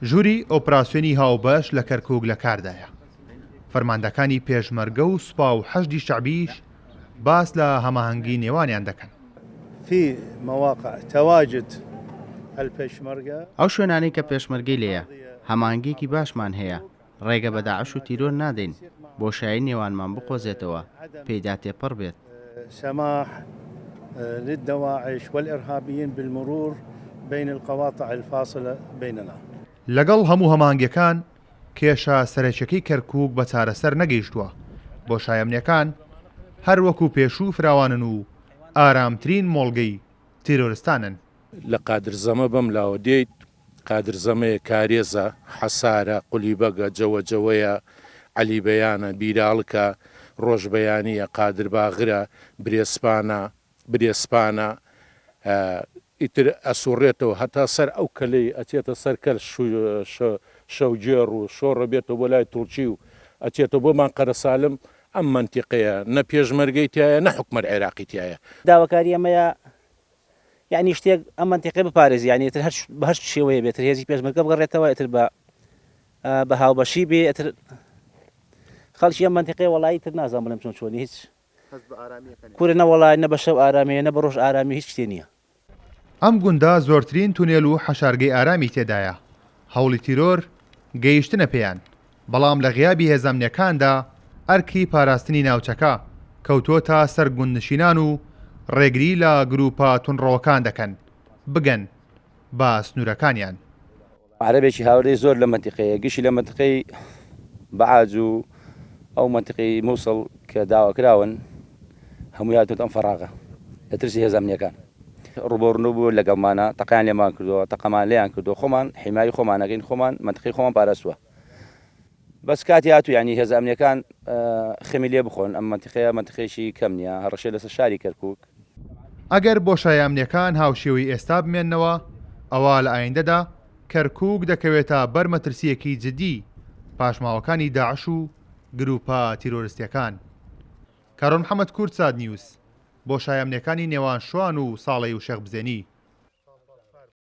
ژووری ئۆپراسیۆنی هاوبەش لە کەرکووک لە کاردایە. فەرماندەکانی پێشمەرگە و سوپا و حەشدی شەعبیش باس لە هەماهەنگی نێوانیان دەکەن. في مواقع تواجد الپێشمەرگە ئەو شوێنانەی کە پێشمەرگەی لێیە هەماهەنگێکی باشمان هەیە، ڕێگە بە داعش و تیرۆر نادەین، بۆشایی نێوانمان بقۆزێتەوە، پێیدا تێپەڕ بێت. سماح للدواعش والإرهابيين بالمرور بين القواطع الفاصلة بيننا. لەگەڵ هەموو هەماهەنگیەکان کێشە سەرەکیەکەی کەرکووک بە چارەسەر نەگەیشتووە. بۆشایەمنیەکان هەر وەکو پێشوو فراوانن و ئارامترین مۆڵگەی تیرۆرستانن. لە قادرزەمە بەم لاوە دێیت، قادرزەمەیە کارێزە، حەسارە، قولیبەگە، جەوەجەوەیە، عەلیبەیانە، بیراڵکە، ڕۆژبەیانیە، قادرباغرە، برێسپانە، ئیتر ئەسوڕێتەوە هەتا سەر ئەو کەلەی ئەچێتە سەر کەل شەوجێڕ و شۆڕە بێتەوە بۆ لای توڵچی و ئەچێتە بۆ مانقەرە سالم. ئەم منتیقەیە نە پێشمەرگەی تایە نە حکومەت عێراقی تایە. داواکاری ئەمەیە یعنی شتێک ئەم منتیقەی بپارێزی، یعنی ئیتر بە هەر شێوەیە بێتتر هێزی پێشمەرگە بگەڕێتەوە، ئیتر بە هاوبەشی بێ، ئیتر خەڵکی ئەم منتیقەی وەڵایی تر نازانم بڵێم چۆنی هیچ کورە نەوەڵای نە بە شەو ئارامەیە نە بە ڕۆژ ئارامی هیچ شتێ نییە. ئەم گوندە زۆرترین تونێل و حەشارگەی ئارامی تێدایە. هەوڵی تیرۆر گەیشتنە پێیان، بەڵام لە غیابی هێزەمنیەکاندا ئەرکی پاراستنی ناوچەکە کەوتۆتە سەر گوندنشینان و ڕێگری لە گروپە تونڕەوەکان دەکەن بگەن با سنوورەکانیان. عەرەبێکی هاوردەی زۆر لە منتیقەیە، گشتی لە منتیقەی بەعاج و ئەو منتیقەی مووسڵ کە داواکراون هەمووی هاتووەتە ئەم فەراغە لە ترسی هێزەمنیەکان. ڕوبەڕوو بوو لەگەڵمانە، تەقیان لێمان کردووە، تەقەمان لێیان کردو، خۆمان حیمایی خۆمانەکەین، خۆمان منتیقەی خۆمان پاراستووە. بەس کاتی هاتوو یعنی هێزە ئەمنیەکان خێمی لێ بخۆن، ئەم منتیقەیە منتیقەیەکی کەم نییە، هەڕەشێ لەسەر شاری کەرکووک. ئەگەر بۆشایەمنیەکان هاوشێوەی ئێستا بمێننەوە، ئەوە لە ئایندەدا کەرکووک دەکەوێتە بەر مەترسیەکی جدی پاشماوەکانی داعش و گروپە تیرۆریستیەکان. کارۆن محەممەد کورد، ساد نیوز، بۆشایەمنیەکانی نێوان شوان و ساڵەی و شێخ بزێنی.